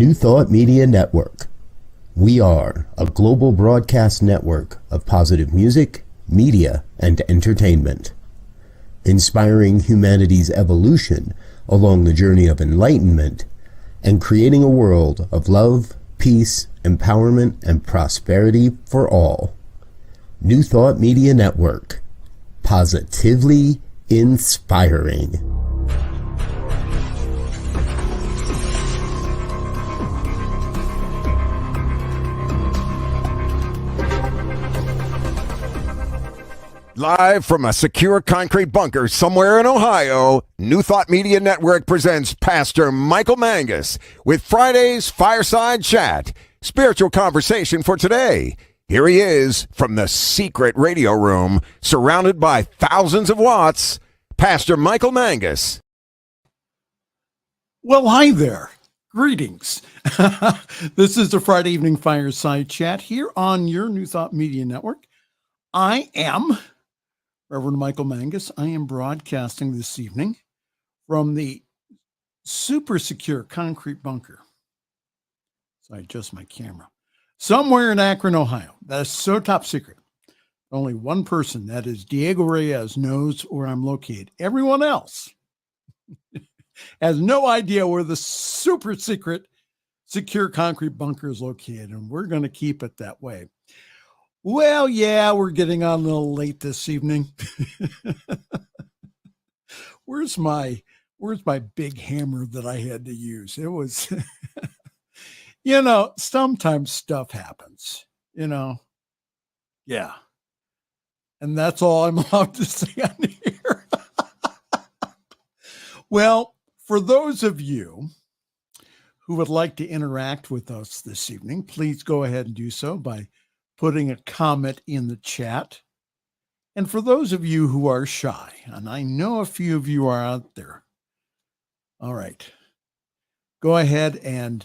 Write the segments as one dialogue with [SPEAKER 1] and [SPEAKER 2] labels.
[SPEAKER 1] New Thought Media Network. We are a global broadcast network of positive music, media, and entertainment, inspiring humanity's evolution along the journey of enlightenment and creating a world of love, peace, empowerment, and prosperity for all. New Thought Media Network. Positively inspiring.
[SPEAKER 2] Live from a secure concrete bunker somewhere in Ohio, New Thought Media Network presents Pastor Michael Mangus with Friday's Fireside Chat, spiritual conversation for today. Here he is from the secret radio room, surrounded by thousands of watts, Pastor Michael Mangus.
[SPEAKER 3] Well, hi there. Greetings. This is the Friday evening Fireside Chat here on your New Thought Media Network. I am Reverend Michael Mangus. I am broadcasting this evening from the super secure concrete bunker. So I adjust my camera. Somewhere in Akron, Ohio. That's so top secret. Only one person, that is Diego Reyes, knows where I'm located. Everyone else has no idea where the super secret secure concrete bunker is located, and we're going to keep it that way. Well, yeah, we're getting on a little late this evening. Where's my big hammer that I had to use? It was, sometimes stuff happens, Yeah. And that's all I'm allowed to say on here. Well, for those of you who would like to interact with us this evening, please go ahead and do so by putting a comment in the chat. And for those of you who are shy, and I know a few of you are out there, all right, go ahead and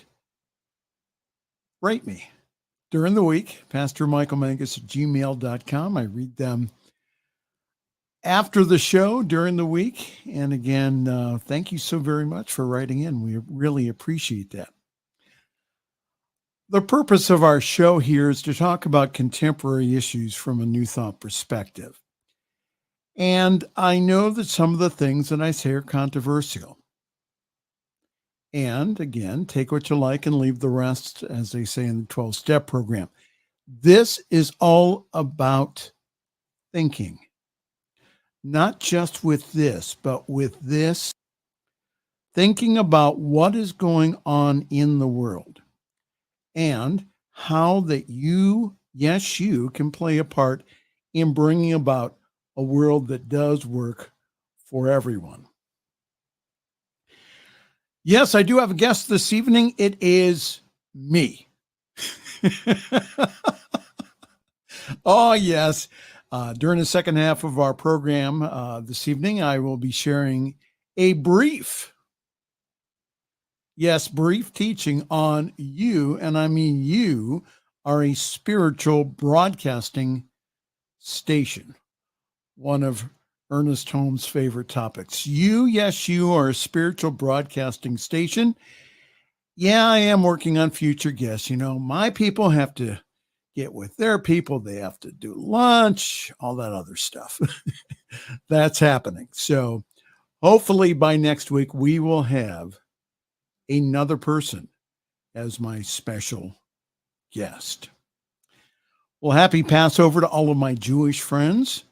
[SPEAKER 3] write me during the week, pastormichaelmangus@gmail.com. I read them after the show during the week. And again, thank you so very much for writing in. We really appreciate that. The purpose of our show here is to talk about contemporary issues from a New Thought perspective. And I know that some of the things that I say are controversial. And again, take what you like and leave the rest, as they say in the 12-step program. This is all about thinking. Not just with this, but with this, thinking about what is going on in the world. And how that you can play a part in bringing about a world that does work for everyone. Yes, I do have a guest this evening. It is me. Oh, yes. During the second half of our program this evening, I will be sharing a brief teaching on you, and I mean you are a spiritual broadcasting station. One of Ernest Holmes' favorite topics. You are a spiritual broadcasting station. Yeah, I am working on future guests. My people have to get with their people. They have to do lunch, all that other stuff. That's happening. So hopefully by next week, we will have another person as my special guest. Well, happy Passover to all of my Jewish friends.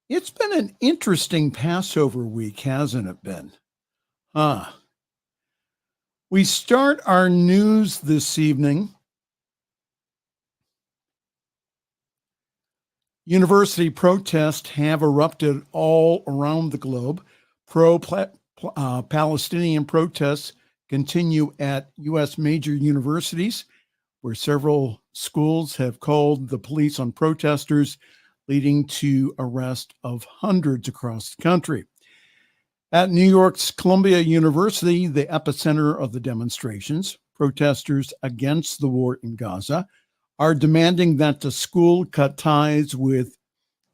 [SPEAKER 3] It's been an interesting Passover week, hasn't it been? We start our news this evening. University protests have erupted all around the globe. Pro-Palestinian protests continue at U.S. major universities, where several schools have called the police on protesters, leading to arrest of hundreds across the country. At New York's Columbia University, the epicenter of the demonstrations, protesters against the war in Gaza are demanding that the school cut ties with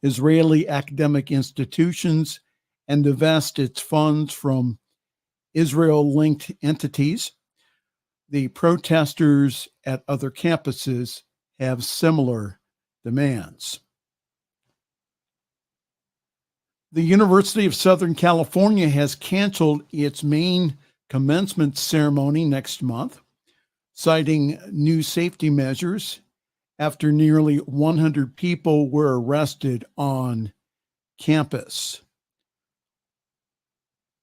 [SPEAKER 3] Israeli academic institutions and divest its funds from Israel-linked entities. the protesters at other campuses have similar demands. The University of Southern California has canceled its main commencement ceremony next month, citing new safety measures after nearly 100 people were arrested on campus.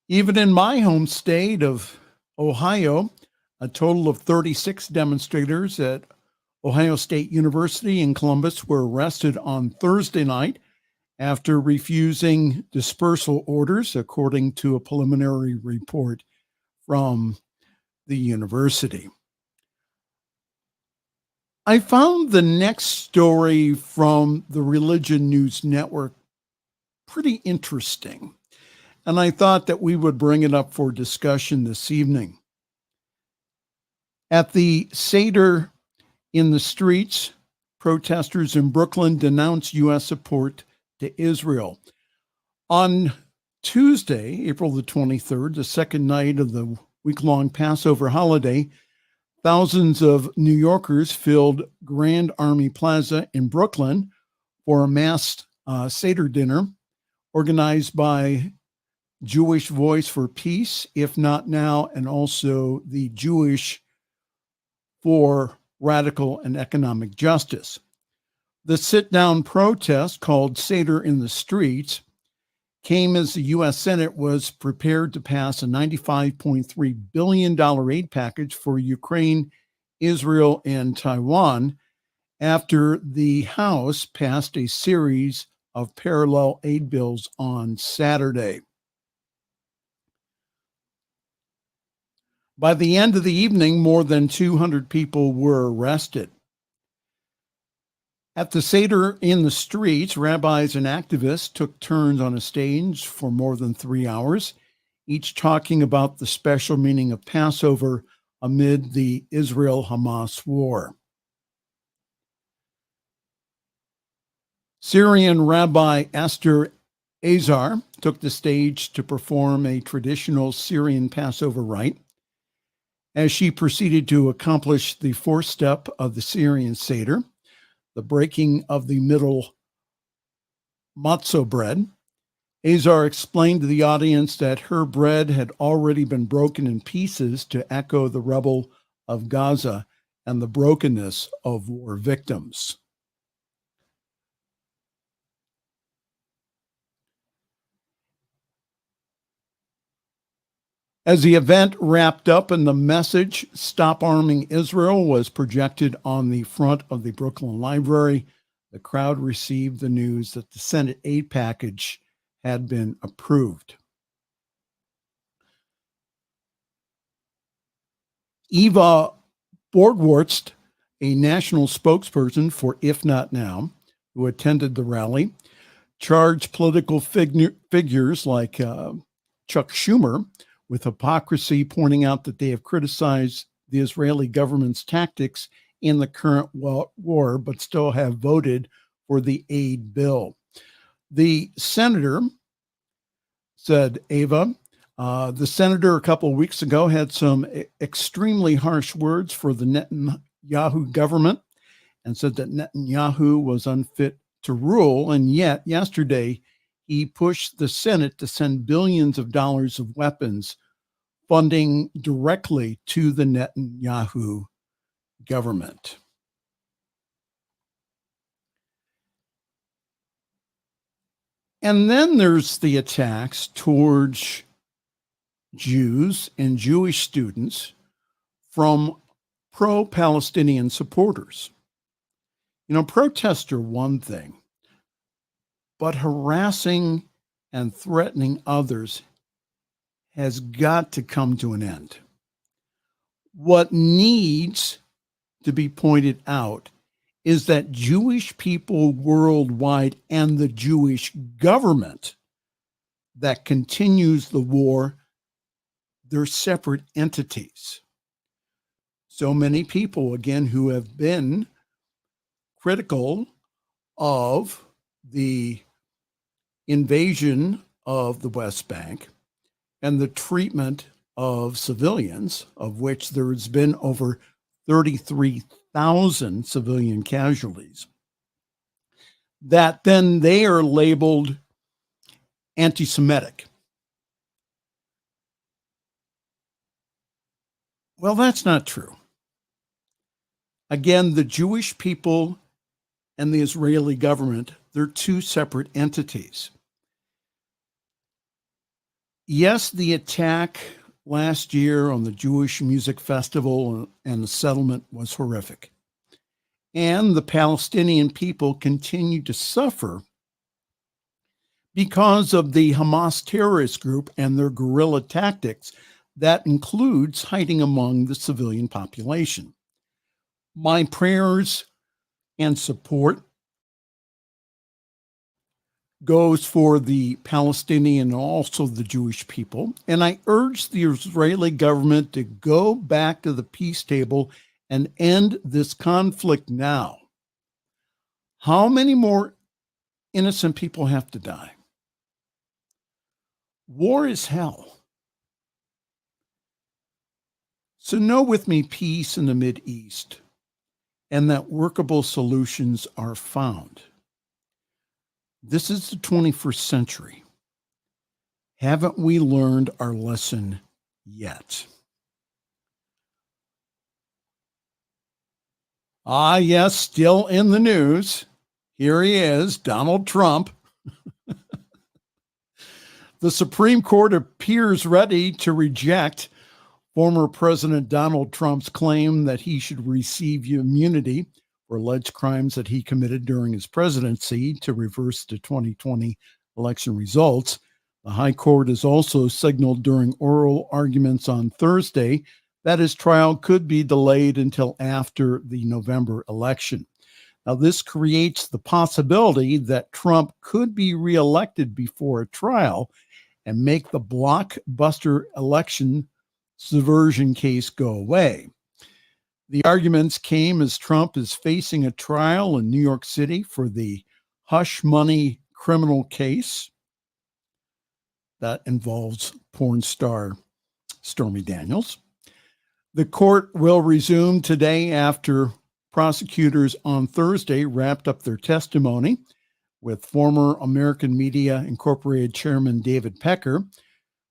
[SPEAKER 3] Even in my home state of Ohio, a total of 36 demonstrators at Ohio State University in Columbus were arrested on Thursday night after refusing dispersal orders, according to a preliminary report from the university. I found the next story from the Religion News Network pretty interesting, and I thought that we would bring it up for discussion this evening. At the Seder in the streets, protesters in Brooklyn denounced U.S. support to Israel. On Tuesday, April the 23rd, the second night of the week-long Passover holiday, thousands of New Yorkers filled Grand Army Plaza in Brooklyn for a mass Seder dinner organized by Jewish Voice for Peace, If Not Now, and also the Jewish for Radical and Economic Justice. The sit-down protest, called Seder in the Streets, came as the U.S. Senate was prepared to pass a $95.3 billion aid package for Ukraine, Israel, and Taiwan after the House passed a series of parallel aid bills on Saturday. By the end of the evening, more than 200 people were arrested. At the Seder in the streets, rabbis and activists took turns on a stage for more than 3 hours, each talking about the special meaning of Passover amid the Israel-Hamas war. Syrian Rabbi Esther Azar took the stage to perform a traditional Syrian Passover rite. As she proceeded to accomplish the fourth step of the Syrian Seder, the breaking of the middle matzah bread, Azar explained to the audience that her bread had already been broken in pieces to echo the rubble of Gaza and the brokenness of war victims. As the event wrapped up and the message, "Stop Arming Israel," was projected on the front of the Brooklyn Library, the crowd received the news that the Senate aid package had been approved. Eva Borgwartz, a national spokesperson for If Not Now, who attended the rally, charged political figures like Chuck Schumer with hypocrisy, pointing out that they have criticized the Israeli government's tactics in the current war, but still have voted for the aid bill. The senator, said Ava, the senator a couple of weeks ago had some extremely harsh words for the Netanyahu government and said that Netanyahu was unfit to rule. And yet yesterday, he pushed the Senate to send billions of dollars of weapons funding directly to the Netanyahu government. And then there's the attacks towards Jews and Jewish students from pro-Palestinian supporters. You know, protests are one thing, but harassing and threatening others has got to come to an end. What needs to be pointed out is that Jewish people worldwide and the Jewish government that continues the war, they're separate entities. So many people, again, who have been critical of the invasion of the West Bank and the treatment of civilians, of which there's been over 33,000 civilian casualties, that then they are labeled anti-Semitic. Well, that's not true. Again, the Jewish people and the Israeli government, they're two separate entities. Yes, the attack last year on the Jewish Music Festival and the settlement was horrific. And the Palestinian people continue to suffer because of the Hamas terrorist group and their guerrilla tactics. That includes hiding among the civilian population. My prayers and support goes for the Palestinian and also the Jewish people. And I urge the Israeli government to go back to the peace table and end this conflict now. How many more innocent people have to die? War is hell. So know with me peace in the Mideast and that workable solutions are found. This is the 21st century. Haven't we learned our lesson yet? Yes, still in the news. Here he is, Donald Trump. The Supreme Court appears ready to reject former President Donald Trump's claim that he should receive immunity for alleged crimes that he committed during his presidency to reverse the 2020 election results. The High Court has also signaled during oral arguments on Thursday that his trial could be delayed until after the November election. Now, this creates the possibility that Trump could be reelected before a trial and make the blockbuster election subversion case go away. The arguments came as Trump is facing a trial in New York City for the hush money criminal case that involves porn star Stormy Daniels. The court will resume today after prosecutors on Thursday wrapped up their testimony with former American Media Incorporated chairman David Pecker,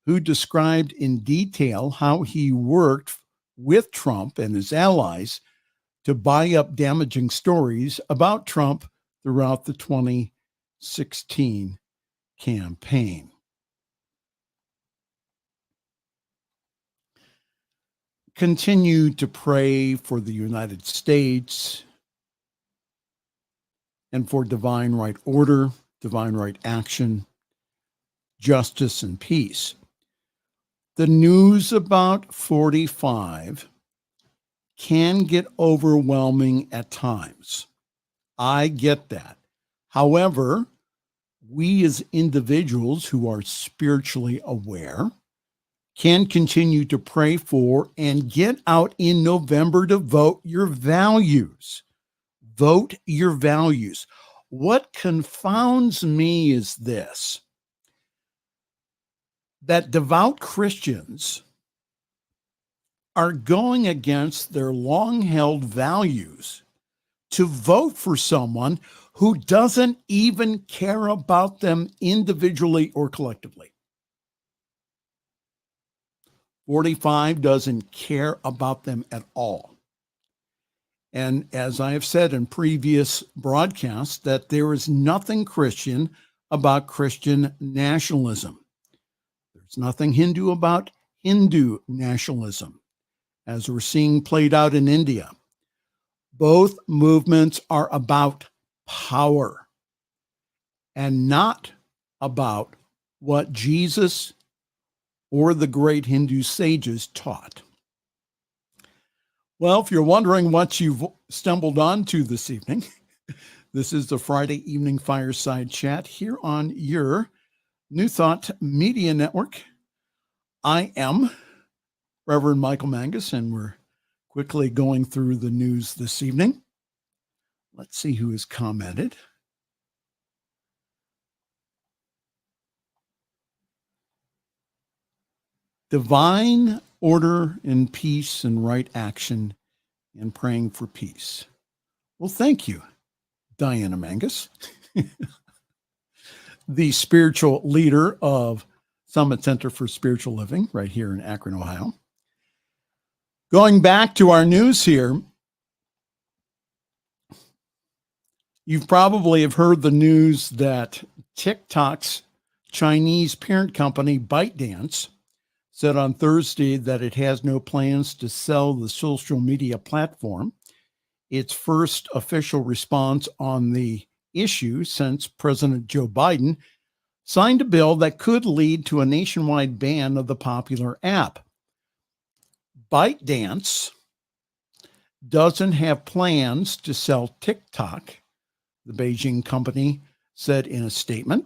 [SPEAKER 3] who described in detail how he worked with Trump and his allies to buy up damaging stories about Trump throughout the 2016 campaign. Continue to pray for the United States and for divine right order, divine right action, justice, and peace. The news about 45 can get overwhelming at times. I get that. However, we as individuals who are spiritually aware can continue to pray for and get out in November to vote your values. Vote your values. What confounds me is this: that devout Christians are going against their long-held values to vote for someone who doesn't even care about them individually or collectively. 45 doesn't care about them at all. And as I have said in previous broadcasts, that there is nothing Christian about Christian nationalism. There's nothing Hindu about Hindu nationalism, as we're seeing played out in India. Both movements are about power and not about what Jesus or the great Hindu sages taught. Well, if you're wondering what you've stumbled onto this evening, this is the Friday evening fireside chat here on your New Thought Media Network. I am Reverend Michael Mangus, and we're quickly going through the news this evening. Let's see who has commented. divine order and peace and right action and praying for peace. Well, thank you, Diana Mangus, the spiritual leader of Summit Center for Spiritual Living right here in Akron, Ohio. Going back to our news here, you probably have heard the news that TikTok's Chinese parent company, ByteDance, said on Thursday that it has no plans to sell the social media platform. Its first official response on the issue since President Joe Biden signed a bill that could lead to a nationwide ban of the popular app. ByteDance doesn't have plans to sell TikTok, the Beijing company said in a statement.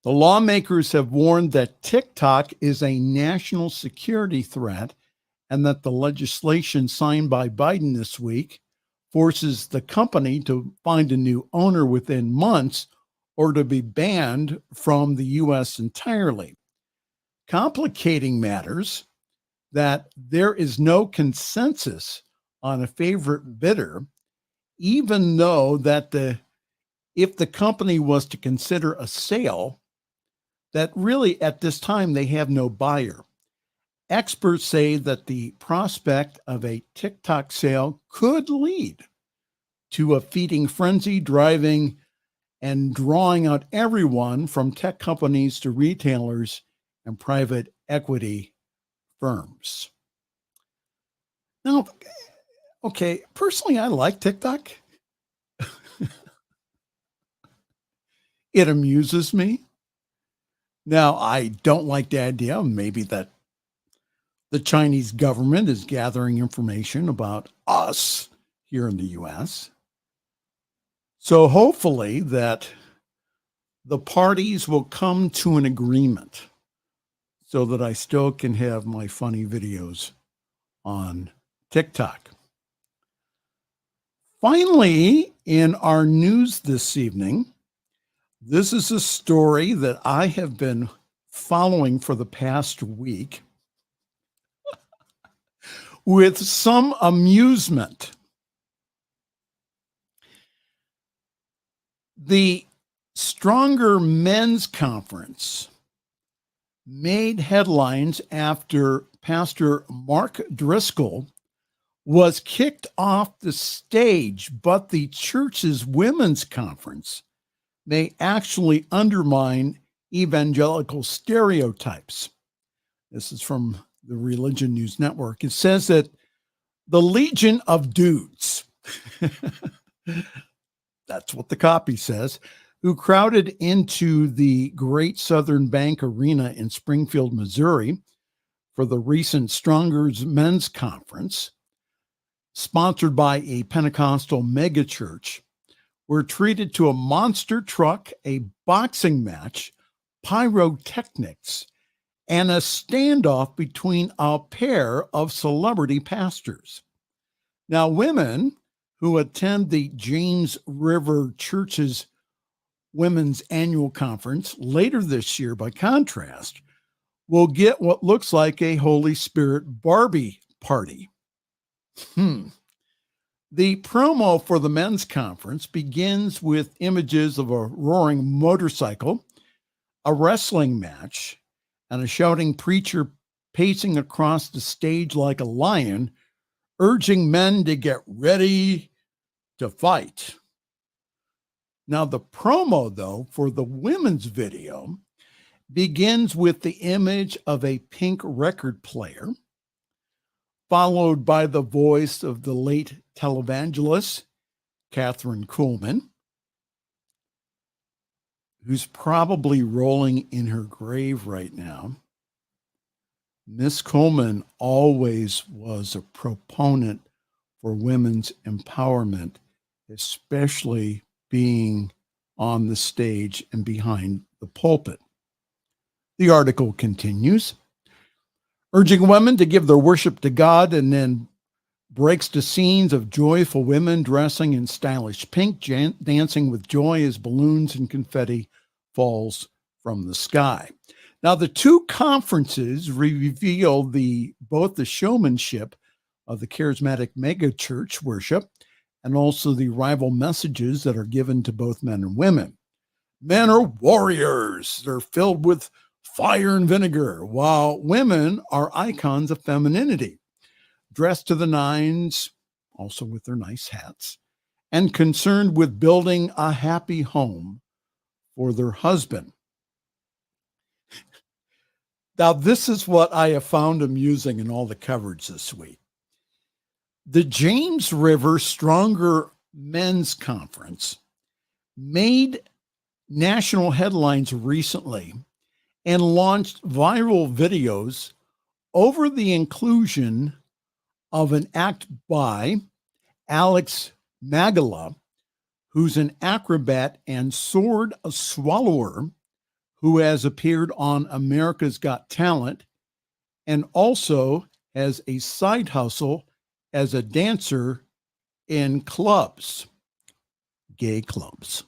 [SPEAKER 3] The lawmakers have warned that TikTok is a national security threat and that the legislation signed by Biden this week forces the company to find a new owner within months or to be banned from the U.S. entirely. Complicating matters that there is no consensus on a favorite bidder, even though that if the company was to consider a sale, that really at this time they have no buyer. Experts say that the prospect of a TikTok sale could lead to a feeding frenzy, driving and drawing out everyone from tech companies to retailers and private equity firms. Now, okay, personally, I like TikTok. It amuses me. Now, I don't like the idea maybe that the Chinese government is gathering information about us here in the U.S. So hopefully that the parties will come to an agreement so that I still can have my funny videos on TikTok. Finally, in our news this evening, this is a story that I have been following for the past week with some amusement. The Stronger Men's Conference made headlines after Pastor Mark Driscoll was kicked off the stage, but the church's women's conference may actually undermine evangelical stereotypes. This is from the Religion News Network. It says that the Legion of Dudes, that's what the copy says, who crowded into the Great Southern Bank Arena in Springfield, Missouri for the recent Stronger's Men's Conference, sponsored by a Pentecostal megachurch, were treated to a monster truck, a boxing match, pyrotechnics, and a standoff between a pair of celebrity pastors. Now, women who attend the James River Church's Women's Annual Conference later this year, by contrast, will get what looks like a Holy Spirit Barbie party. The promo for the men's conference begins with images of a roaring motorcycle, a wrestling match, and a shouting preacher pacing across the stage like a lion, urging men to get ready to fight. Now, the promo, though, for the women's video begins with the image of a pink record player, followed by the voice of the late televangelist, Catherine Kuhlman, who's probably rolling in her grave right now. Miss Kuhlman always was a proponent for women's empowerment, especially being on the stage and behind the pulpit. The article continues, urging women to give their worship to God, and then breaks to scenes of joyful women dressing in stylish pink, dancing with joy as balloons and confetti falls from the sky. Now, the two conferences reveal both the showmanship of the charismatic megachurch worship and also the rival messages that are given to both men and women. Men are warriors. They're filled with fire and vinegar, while women are icons of femininity, dressed to the nines, also with their nice hats, and concerned with building a happy home for their husband. Now, this is what I have found amusing in all the coverage this week. The James River Stronger Men's Conference made national headlines recently and launched viral videos over the inclusion of an act by Alex Magala, who's an acrobat and sword swallower who has appeared on America's Got Talent and also has a side hustle as a dancer in clubs, gay clubs.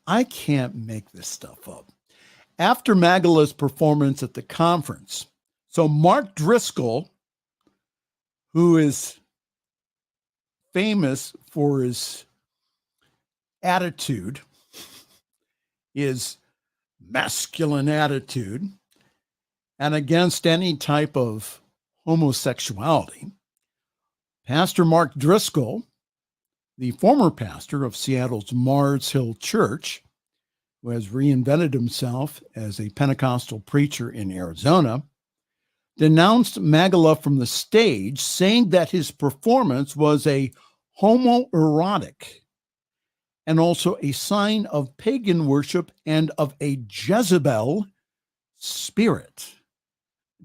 [SPEAKER 3] I can't make this stuff up. After Magala's performance at the conference, so Mark Driscoll, who is famous for his attitude, his masculine attitude, and against any type of homosexuality, Pastor Mark Driscoll, the former pastor of Seattle's Mars Hill Church, who has reinvented himself as a Pentecostal preacher in Arizona, denounced Magala from the stage, saying that his performance was a homoerotic and also a sign of pagan worship and of a Jezebel spirit.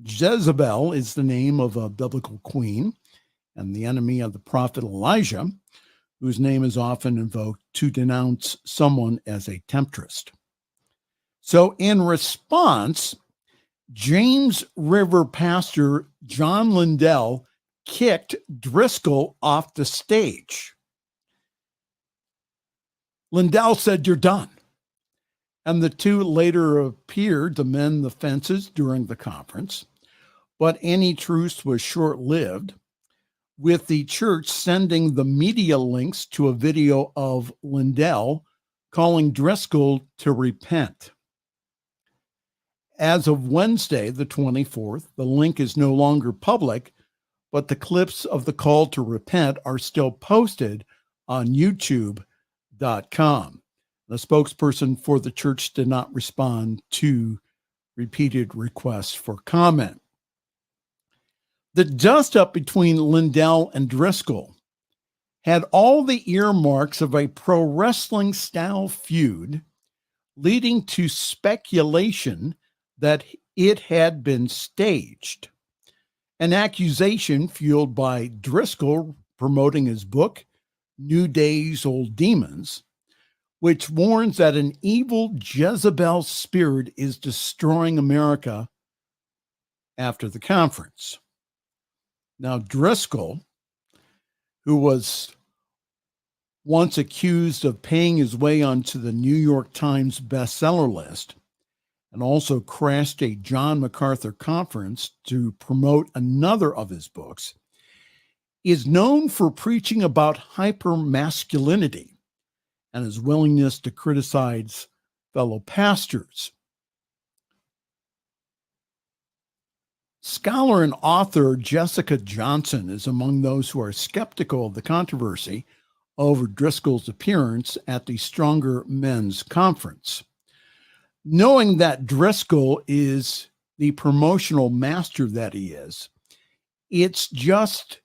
[SPEAKER 3] Jezebel is the name of a biblical queen and the enemy of the prophet Elijah, whose name is often invoked to denounce someone as a temptress. So in response, James River pastor John Lindell kicked Driscoll off the stage. Lindell said, "You're done." And the two later appeared to mend the fences during the conference, but any truce was short-lived, with the church sending the media links to a video of Lindell calling Driscoll to repent. As of Wednesday, the 24th, the link is no longer public, but the clips of the call to repent are still posted on YouTube.com. The spokesperson for the church did not respond to repeated requests for comment. The dust-up between Lindell and Driscoll had all the earmarks of a pro wrestling style feud, leading to speculation that it had been staged. An accusation fueled by Driscoll promoting his book, New Days, Old Demons, which warns that an evil Jezebel spirit is destroying America after the conference. Now, Driscoll, who was once accused of paying his way onto the New York Times bestseller list and also crashed a John MacArthur conference to promote another of his books, is known for preaching about hypermasculinity and his willingness to criticize fellow pastors. Scholar and author Jessica Johnson is among those who are skeptical of the controversy over Driscoll's appearance at the Stronger Men's Conference. Knowing that Driscoll is the promotional master that he is, it's just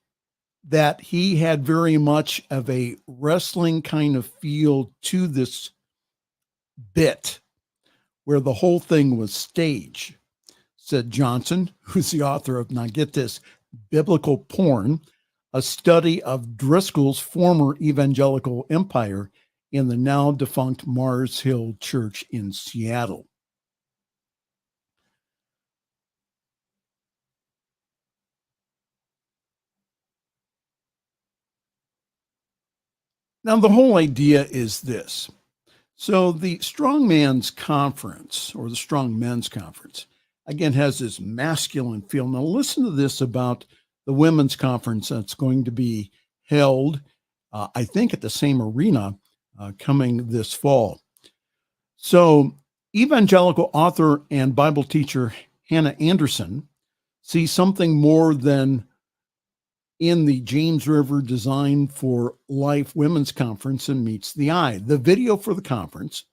[SPEAKER 3] that he had very much of a wrestling kind of feel to this bit where the whole thing was staged, said Johnson, who's the author of, now get this, Biblical Porn, a study of Driscoll's former evangelical empire in the now defunct Mars Hill Church in Seattle. Now, the whole idea is this. So the Strong Man's Conference, or the Strong Men's Conference, again, has this masculine feel. Now listen to this about the women's conference that's going to be held, I think, at the same arena coming this fall. So evangelical author and Bible teacher Hannah Anderson sees something more than in the James River Design for Life Women's Conference and meets the eye. The video for the conference,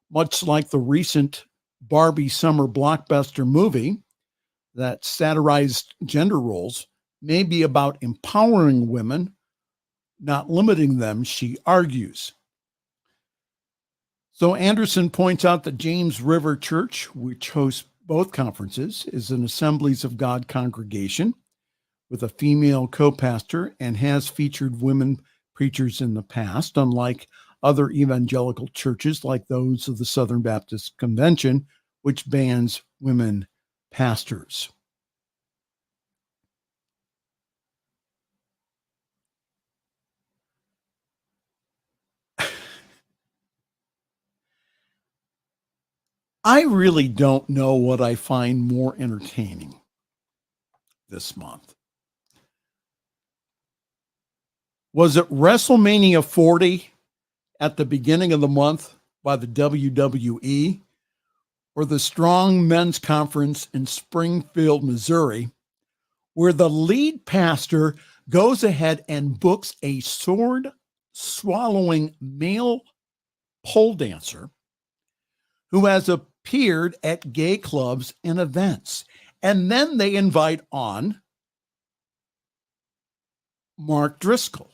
[SPEAKER 3] much like the recent Barbie summer blockbuster movie that satirized gender roles, may be about empowering women, not limiting them, she argues. So Anderson points out that James River Church, which hosts both conferences, is an Assemblies of God congregation with a female co-pastor and has featured women preachers in the past, unlike other evangelical churches like those of the Southern Baptist Convention, which bans women pastors. I really don't know what I find more entertaining this month. Was it WrestleMania 40 at the beginning of the month by the WWE, or the Strong Men's Conference in Springfield, Missouri, where the lead pastor goes ahead and books a sword-swallowing male pole dancer who has appeared at gay clubs and events. And then they invite on Mark Driscoll.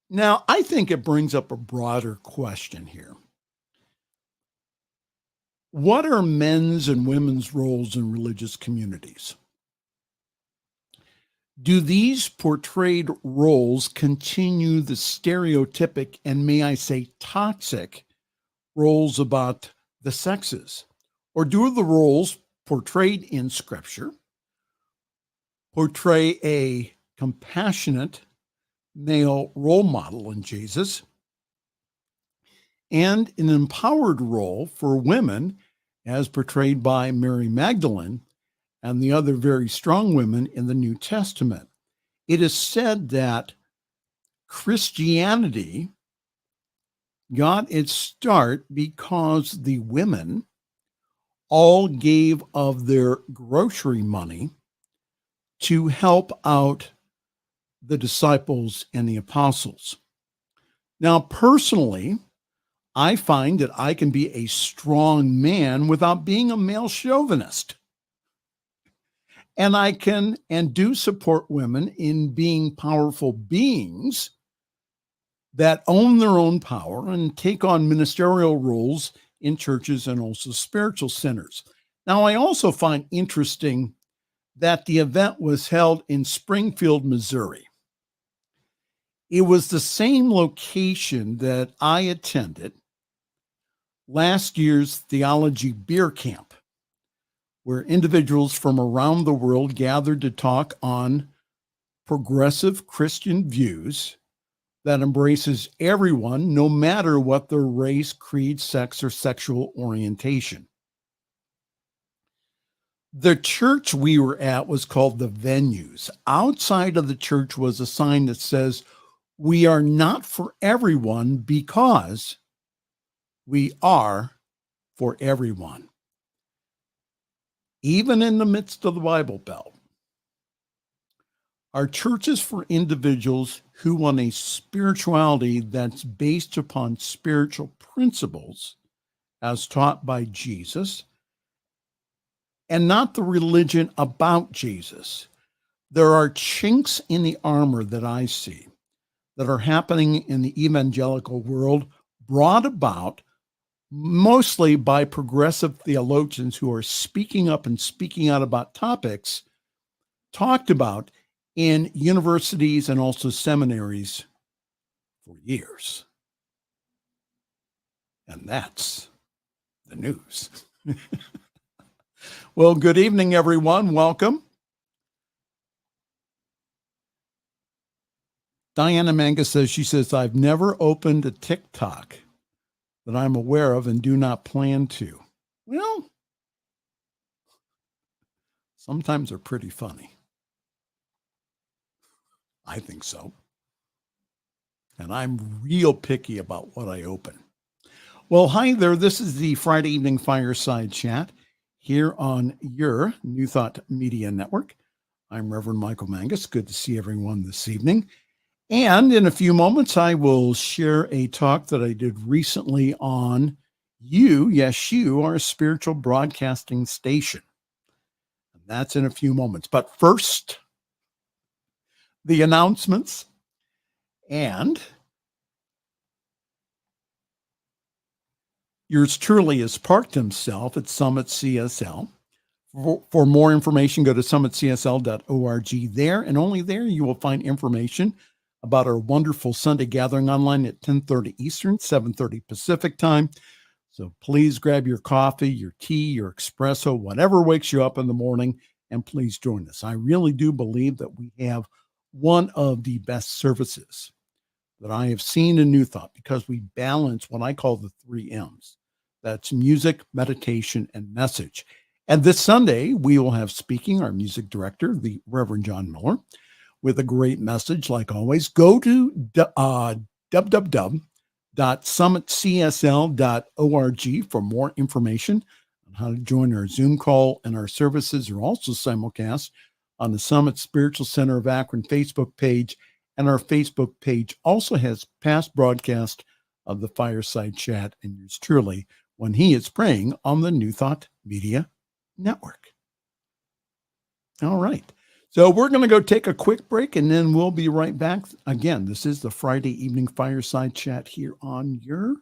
[SPEAKER 3] Now, I think it brings up a broader question here. What are men's and women's roles in religious communities? Do these portrayed roles continue the stereotypic and, may I say, toxic roles about the sexes? Or do the roles portrayed in Scripture portray a compassionate male role model in Jesus and an empowered role for women as portrayed by Mary Magdalene and the other very strong women in the New Testament? It is said that Christianity got its start because the women all gave of their grocery money to help out the disciples and the apostles. Now, personally, I find that I can be a strong man without being a male chauvinist. And I can and do support women in being powerful beings that own their own power and take on ministerial roles in churches and also spiritual centers. Now, I also find interesting that the event was held in Springfield, Missouri. It was the same location that I attended last year's Theology Beer Camp, where individuals from around the world gathered to talk on progressive Christian views that embraces everyone, no matter what their race, creed, sex, or sexual orientation. The church we were at was called The Venues. Outside of the church was a sign that says, "We are not for everyone because we are for everyone." Even in the midst of the Bible Belt, our church is for individuals who want a spirituality that's based upon spiritual principles as taught by Jesus, and not the religion about Jesus. There are chinks in the armor that I see that are happening in the evangelical world, brought about mostly by progressive theologians who are speaking up and speaking out about topics talked about in universities and also seminaries for years. And that's the news. Well, good evening, everyone. Welcome. Diana Mangus says, I've never opened a TikTok that I'm aware of and do not plan to. Well, sometimes they're pretty funny. I think so. And I'm real picky about what I open. Well, hi there. This is the Friday evening Fireside Chat here on your New Thought Media Network. I'm Reverend Michael Mangus. Good to see everyone this evening. And in a few moments, I will share a talk that I did recently on you, yes, you, our spiritual broadcasting station. And that's in a few moments. But first, the announcements. And yours truly has parked himself at Summit CSL. For more information, go to summitcsl.org there, and only there you will find information about our wonderful Sunday gathering online at 10:30 Eastern, 7:30 Pacific time. So please grab your coffee, your tea, your espresso, whatever wakes you up in the morning, and please join us. I really do believe that we have one of the best services that I have seen in New Thought, because we balance what I call the 3 M's. That's music, meditation, and message. And this Sunday, we will have speaking our music director, the Reverend John Miller, with a great message, like always. Go to www.summitcsl.org for more information on how to join our Zoom call, and our services are also simulcast on the Summit Spiritual Center of Akron Facebook page, and our Facebook page also has past broadcast of the Fireside Chat and yours truly when he is praying on the New Thought Media Network. All right. So we're going to go take a quick break, and then we'll be right back. Again, this is the Friday evening Fireside Chat here on your,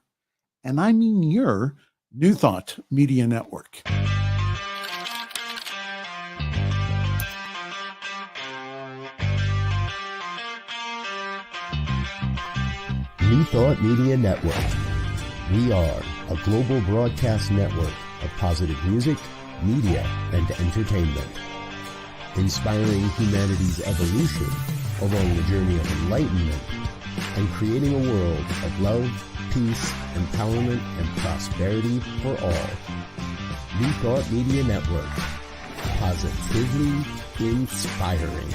[SPEAKER 3] and I mean your, New Thought Media Network.
[SPEAKER 1] New Thought Media Network. We are a global broadcast network of positive music, media, and entertainment, inspiring humanity's evolution along the journey of enlightenment and creating a world of love, peace, empowerment, and prosperity for all. New Thought Media Network. Positively inspiring.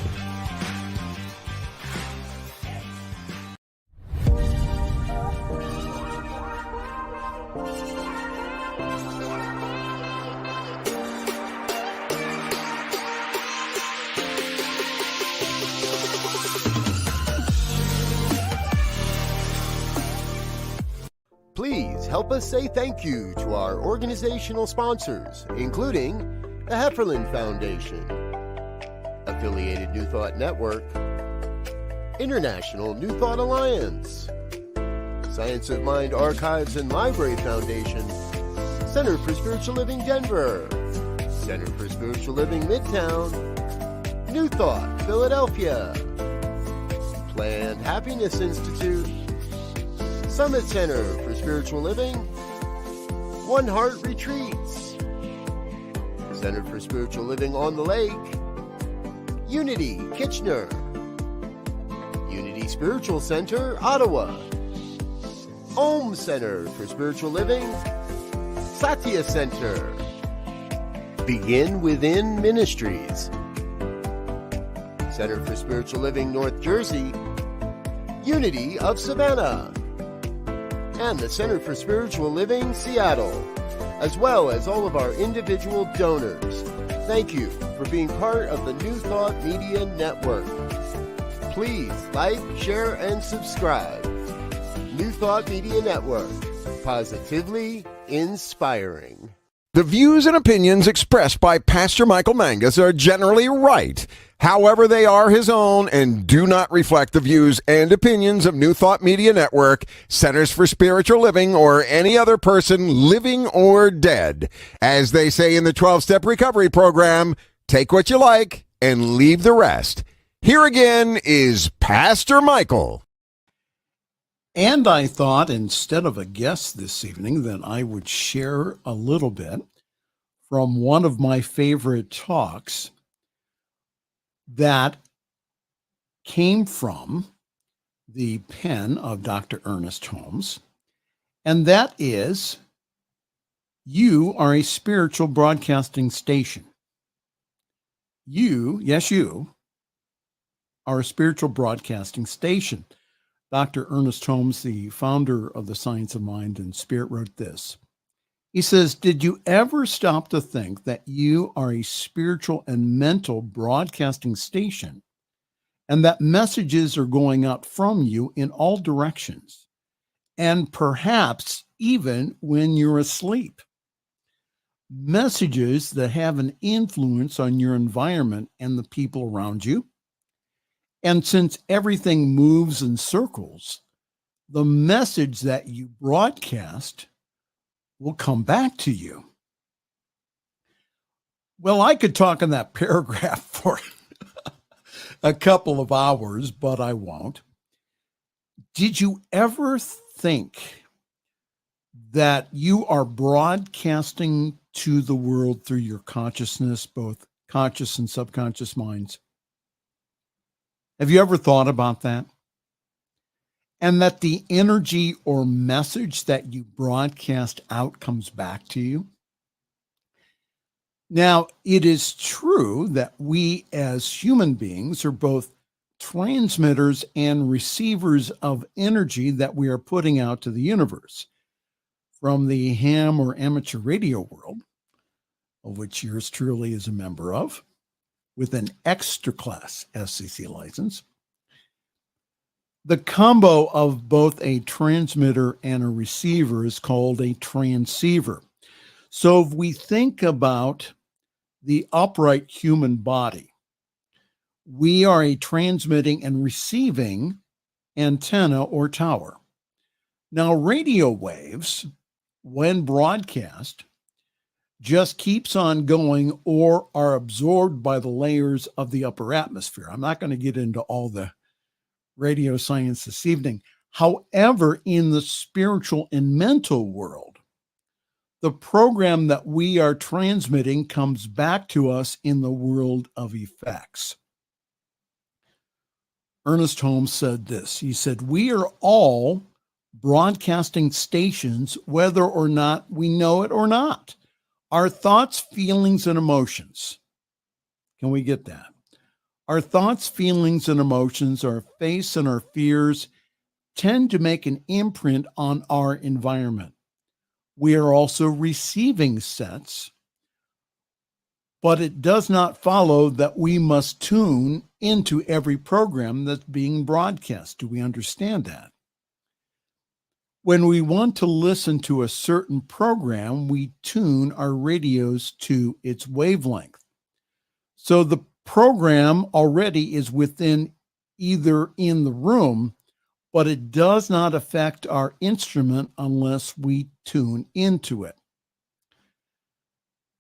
[SPEAKER 4] Please help us say thank you to our organizational sponsors, including the Hefferland Foundation, Affiliated New Thought Network, International New Thought Alliance, Science of Mind Archives and Library Foundation, Center for Spiritual Living Denver, Center for Spiritual Living Midtown, New Thought Philadelphia, Planned Happiness Institute, Summit Center for Spiritual Living, One Heart Retreats, Center for Spiritual Living on the Lake, Unity Kitchener, Unity Spiritual Center, Ottawa, Om Center for Spiritual Living, Satya Center, Begin Within Ministries, Center for Spiritual Living North Jersey, Unity of Savannah, and the Center for Spiritual Living Seattle, as well as all of our individual donors. Thank you for being part of the New Thought Media Network. Please like, share, and subscribe. New Thought Media Network. Positively inspiring.
[SPEAKER 2] The views and opinions expressed by Pastor Michael Mangus are generally right. However, they are his own and do not reflect the views and opinions of New Thought Media Network, Centers for Spiritual Living, or any other person living or dead. As they say in the 12-Step Recovery Program, take what you like and leave the rest. Here again is Pastor Michael.
[SPEAKER 3] And I thought, instead of a guest this evening, that I would share a little bit from one of my favorite talks that came from the pen of Dr. Ernest Holmes, and that is, you are a spiritual broadcasting station. You, yes, you, are a spiritual broadcasting station. Dr. Ernest Holmes, the founder of the Science of Mind and Spirit, wrote this. He says, did you ever stop to think that you are a spiritual and mental broadcasting station and that messages are going out from you in all directions, and perhaps even when you're asleep? Messages that have an influence on your environment and the people around you. And since everything moves in circles, the message that you broadcast will come back to you. Well, I could talk in that paragraph for a couple of hours, but I won't. Did you ever think that you are broadcasting to the world through your consciousness, both conscious and subconscious minds? Have you ever thought about that? And that the energy or message that you broadcast out comes back to you? Now, it is true that we as human beings are both transmitters and receivers of energy that we are putting out to the universe. From the ham or amateur radio world, of which yours truly is a member of, with an extra class FCC license, the combo of both a transmitter and a receiver is called a transceiver. So if we think about the upright human body, we are a transmitting and receiving antenna or tower. Now, radio waves, when broadcast, just keeps on going or are absorbed by the layers of the upper atmosphere. I'm not going to get into all the radio science this evening. However, in the spiritual and mental world, the program that we are transmitting comes back to us in the world of effects. Ernest Holmes said this. He said, we are all broadcasting stations, whether or not we know it or not. Our thoughts, feelings, and emotions. Can we get that? Our thoughts, feelings, and emotions, our faiths and our fears tend to make an imprint on our environment. We are also receiving sets, but it does not follow that we must tune into every program that's being broadcast. Do we understand that? When we want to listen to a certain program, we tune our radios to its wavelength. So the program already is within either in the room, but it does not affect our instrument unless we tune into it.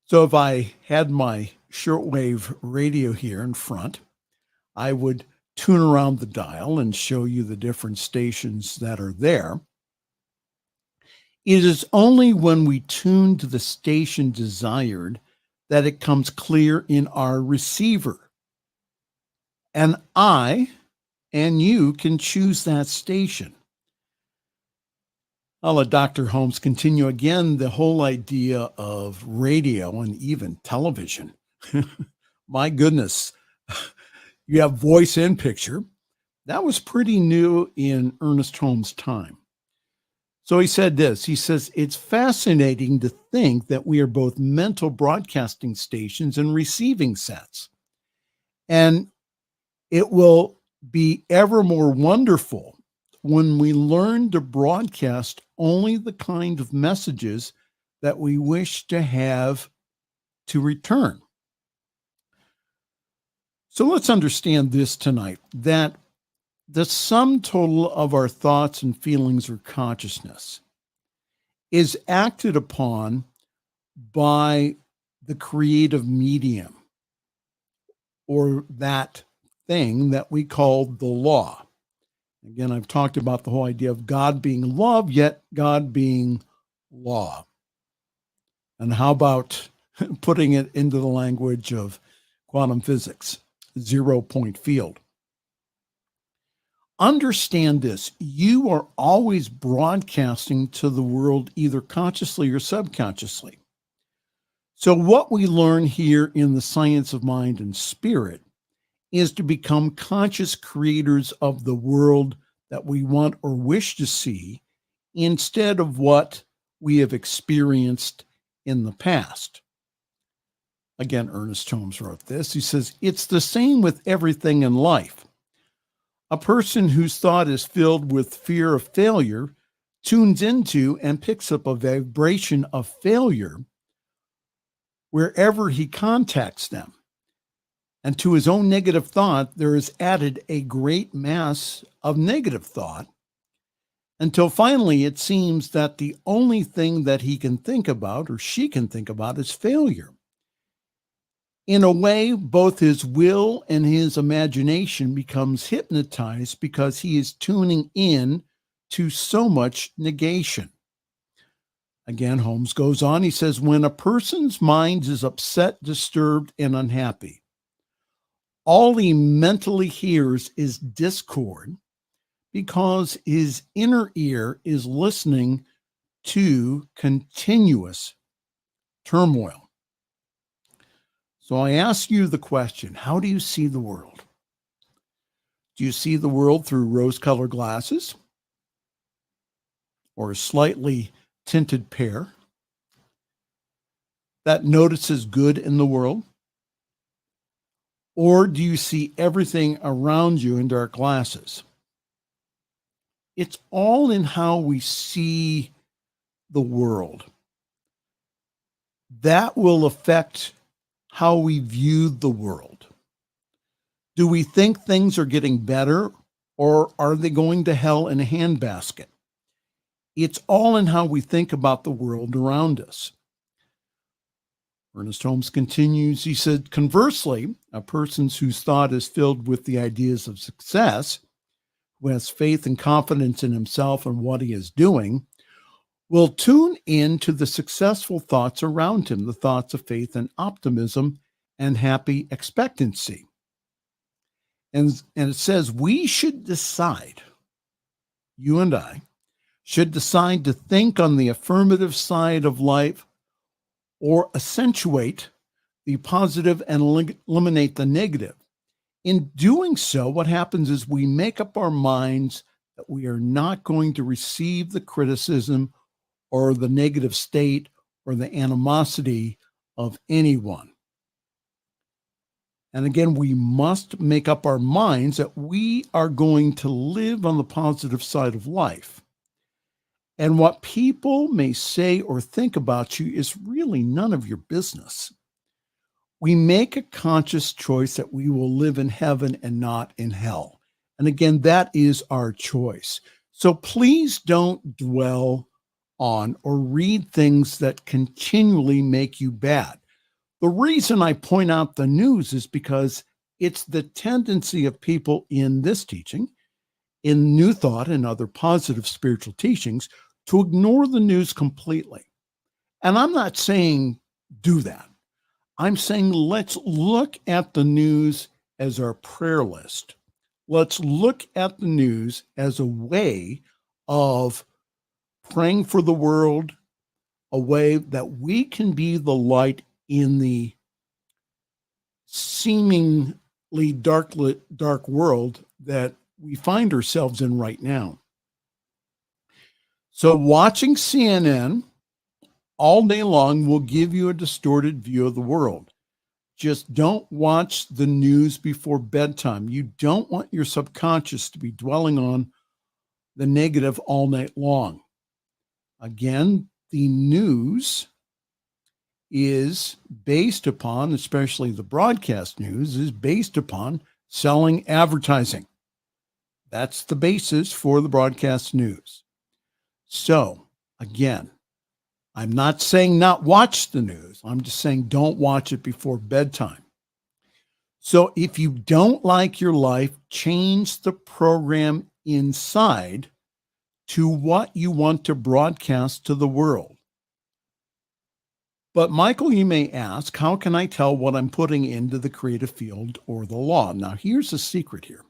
[SPEAKER 3] So if I had my shortwave radio here in front, I would tune around the dial and show you the different stations that are there. It is only when we tune to the station desired that it comes clear in our receiver. And I and you can choose that station. I'll let Dr. Holmes continue again, the whole idea of radio and even television. My goodness, you have voice and picture. That was pretty new in Ernest Holmes' time. So he said this, he says, it's fascinating to think that we are both mental broadcasting stations and receiving sets. And it will be ever more wonderful when we learn to broadcast only the kind of messages that we wish to have to return. So let's understand this tonight, that the sum total of our thoughts and feelings or consciousness is acted upon by the creative medium, or that thing that we call the law. Again, I've talked about the whole idea of God being love, yet God being law. And how about putting it into the language of quantum physics, 0-point field? Understand this. You are always broadcasting to the world, either consciously or subconsciously. So what we learn here in the science of mind and spirit is to become conscious creators of the world that we want or wish to see, instead of what we have experienced in the past. Again, Ernest Holmes wrote this. He says, it's the same with everything in life. A person whose thought is filled with fear of failure tunes into and picks up a vibration of failure wherever he contacts them. And to his own negative thought, there is added a great mass of negative thought, until finally it seems that the only thing that he can think about or she can think about is failure. In a way, both his will and his imagination becomes hypnotized because he is tuning in to so much negation. Again, Holmes goes on, he says, when a person's mind is upset, disturbed, and unhappy, all he mentally hears is discord, because his inner ear is listening to continuous turmoil. So I ask you the question, how do you see the world? Do you see the world through rose-colored glasses or a slightly tinted pear that notices good in the world? Or do you see everything around you in dark glasses? It's all in how we see the world. That will affect how we view the world. Do we think things are getting better, or are they going to hell in a handbasket? It's all in how we think about the world around us. Ernest Holmes continues, he said, conversely, a person whose thought is filled with the ideas of success, who has faith and confidence in himself and what he is doing, will tune in to the successful thoughts around him, the thoughts of faith and optimism and happy expectancy. And it says we should decide, you and I, should decide to think on the affirmative side of life, or accentuate the positive and eliminate the negative. In doing so, what happens is we make up our minds that we are not going to receive the criticism or the negative state or the animosity of anyone. And again, we must make up our minds that we are going to live on the positive side of life. And what people may say or think about you is really none of your business. We make a conscious choice that we will live in heaven and not in hell. And again, that is our choice. So please don't dwell on or read things that continually make you bad. The reason I point out the news is because it's the tendency of people in this teaching, in New Thought and other positive spiritual teachings, to ignore the news completely. And I'm not saying do that. I'm saying let's look at the news as our prayer list. Let's look at the news as a way of praying for the world, a way that we can be the light in the seemingly dark world that we find ourselves in right now. So watching CNN all day long will give you a distorted view of the world. Just don't watch the news before bedtime. You don't want your subconscious to be dwelling on the negative all night long. Again, the news is based upon, especially the broadcast news, is based upon selling advertising. That's the basis for the broadcast news. So, again, I'm not saying not watch the news. I'm just saying don't watch it before bedtime. So if you don't like your life, change the program inside to what you want to broadcast to the world. But Michael, you may ask, how can I tell what I'm putting into the creative field or the law? Now, here's the secret here.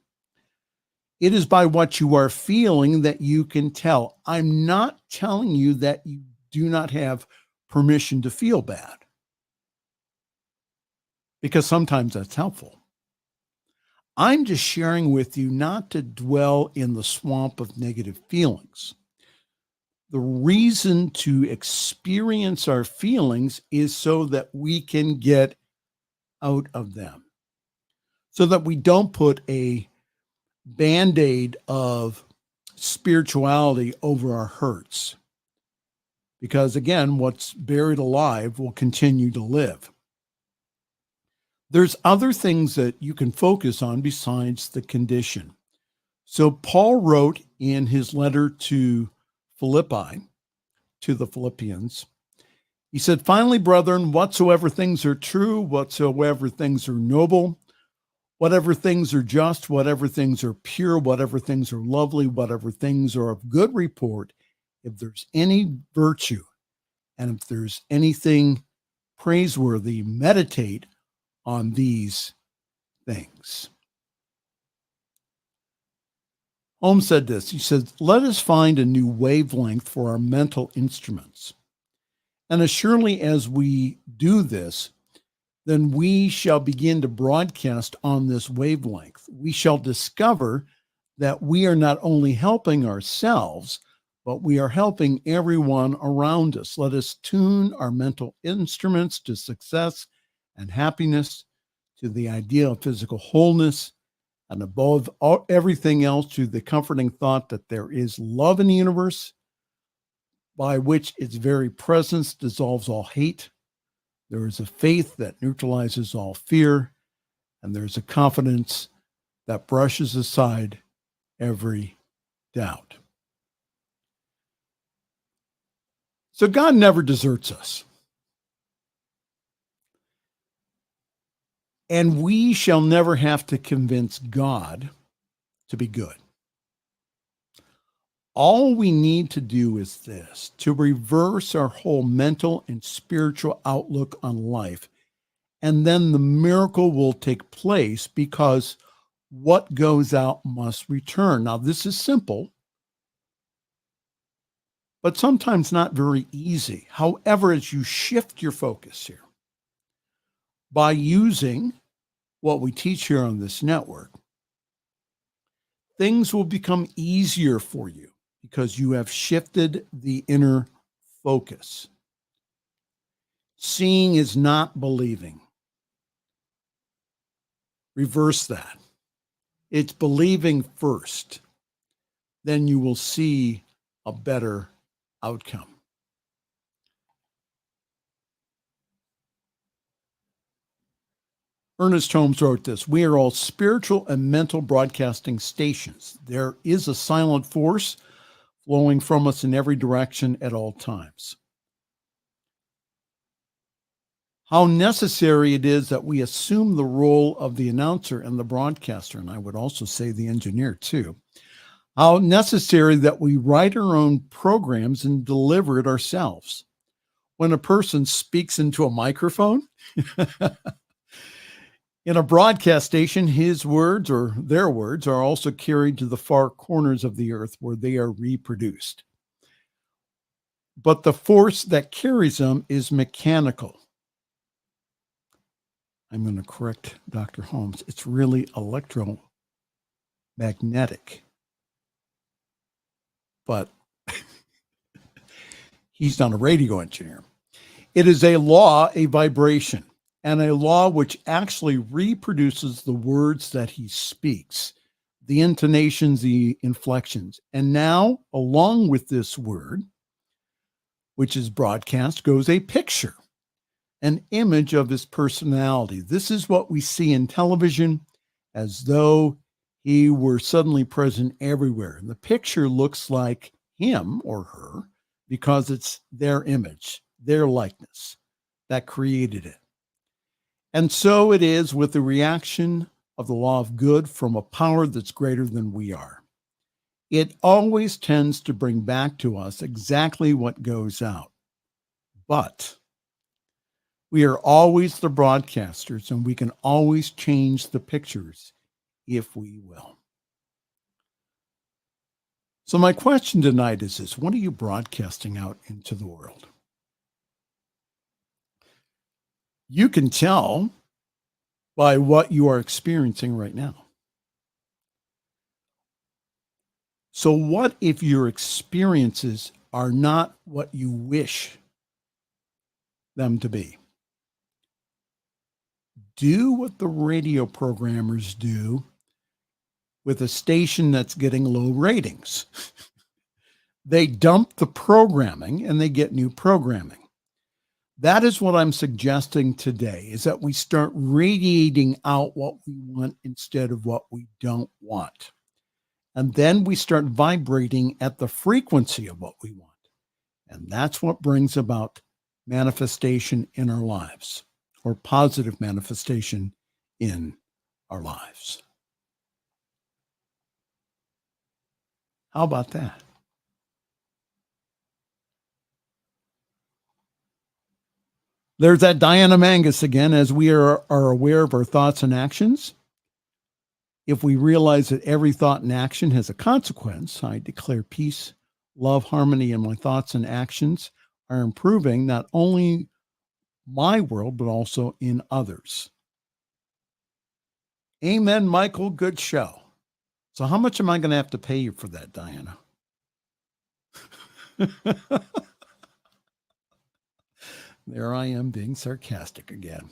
[SPEAKER 3] It is by what you are feeling that you can tell. I'm not telling you that you do not have permission to feel bad, because sometimes that's helpful. I'm just sharing with you not to dwell in the swamp of negative feelings. The reason to experience our feelings is so that we can get out of them, so that we don't put a Band-Aid of spirituality over our hurts. Because again, what's buried alive will continue to live. There's other things that you can focus on besides the condition. So Paul wrote in his letter to Philippi, to the Philippians, he said, "Finally, brethren, whatsoever things are true, whatsoever things are noble, whatever things are just, whatever things are pure, whatever things are lovely, whatever things are of good report, if there's any virtue, and if there's anything praiseworthy, meditate on these things." Holmes said this. He said, "Let us find a new wavelength for our mental instruments. And as surely as we do this, then we shall begin to broadcast on this wavelength. We shall discover that we are not only helping ourselves, but we are helping everyone around us. Let us tune our mental instruments to success and happiness, to the idea of physical wholeness, and above everything else, to the comforting thought that there is love in the universe, by which its very presence dissolves all hate. There is a faith that neutralizes all fear, and there's a confidence that brushes aside every doubt." So God never deserts us. And we shall never have to convince God to be good. All we need to do is this, to reverse our whole mental and spiritual outlook on life. And then the miracle will take place, because what goes out must return. Now, this is simple, but sometimes not very easy. However, as you shift your focus here, by using what we teach here on this network, things will become easier for you because you have shifted the inner focus. Seeing is not believing. Reverse that. It's believing first. Then you will see a better outcome. Ernest Holmes wrote this: "We are all spiritual and mental broadcasting stations. There is a silent force flowing from us in every direction at all times." How necessary it is that we assume the role of the announcer and the broadcaster, and I would also say the engineer too. How necessary that we write our own programs and deliver it ourselves. When a person speaks into a microphone, in a broadcast station, his words or their words are also carried to the far corners of the earth where they are reproduced. But the force that carries them is mechanical. I'm going to correct Dr. Holmes. It's really electromagnetic. But he's not a radio engineer. It is a law, a vibration, and a law which actually reproduces the words that he speaks, the intonations, the inflections. And now, along with this word, which is broadcast, goes a picture, an image of his personality. This is what we see in television, as though he were suddenly present everywhere. And the picture looks like him or her because it's their image, their likeness that created it. And so it is with the reaction of the law of good from a power that's greater than we are. It always tends to bring back to us exactly what goes out. But we are always the broadcasters, and we can always change the pictures if we will. So my question tonight is this: what are you broadcasting out into the world? You can tell by what you are experiencing right now. So what if your experiences are not what you wish them to be? Do what the radio programmers do with a station that's getting low ratings. They dump the programming and they get new programming. That is what I'm suggesting today, is that we start radiating out what we want instead of what we don't want. And then we start vibrating at the frequency of what we want. And that's what brings about manifestation in our lives, or positive manifestation in our lives. How about that? There's that Diana Mangus again. As we are aware of our thoughts and actions, if we realize that every thought and action has a consequence, I declare peace, love, harmony in my thoughts and actions are improving not only my world, but also in others. Amen, Michael. Good show. So how much am I going to have to pay you for that, Diana? There I am being sarcastic again.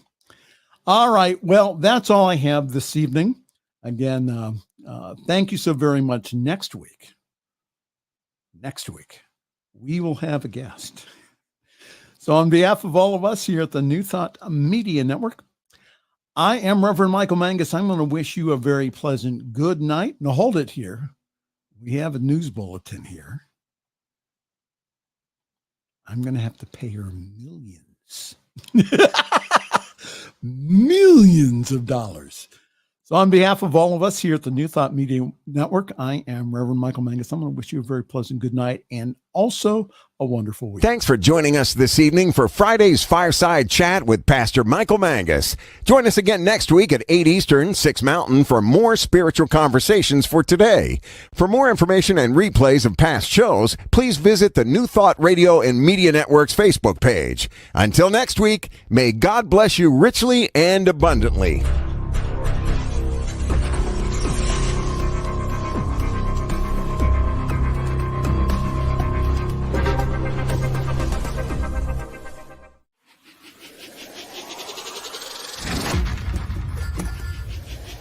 [SPEAKER 3] All right. Well, that's all I have this evening. Again, thank you so very much. Next week, we will have a guest. So on behalf of all of us here at the New Thought Media Network, I am Reverend Michael Mangus. I'm going to wish you a very pleasant good night. Now hold it here. We have a news bulletin here. I'm going to have to pay her millions. Millions of dollars. So on behalf of all of us here at the New Thought Media Network, I am Reverend Michael Mangus. I'm going to wish you a very pleasant good night and also a wonderful week.
[SPEAKER 2] Thanks for joining us this evening for Friday's Fireside Chat with Pastor Michael Mangus. Join us again next week at 8 Eastern, 6 Mountain for more spiritual conversations for today. For more information and replays of past shows, please visit the New Thought Radio and Media Network's Facebook page. Until next week, may God bless you richly and abundantly.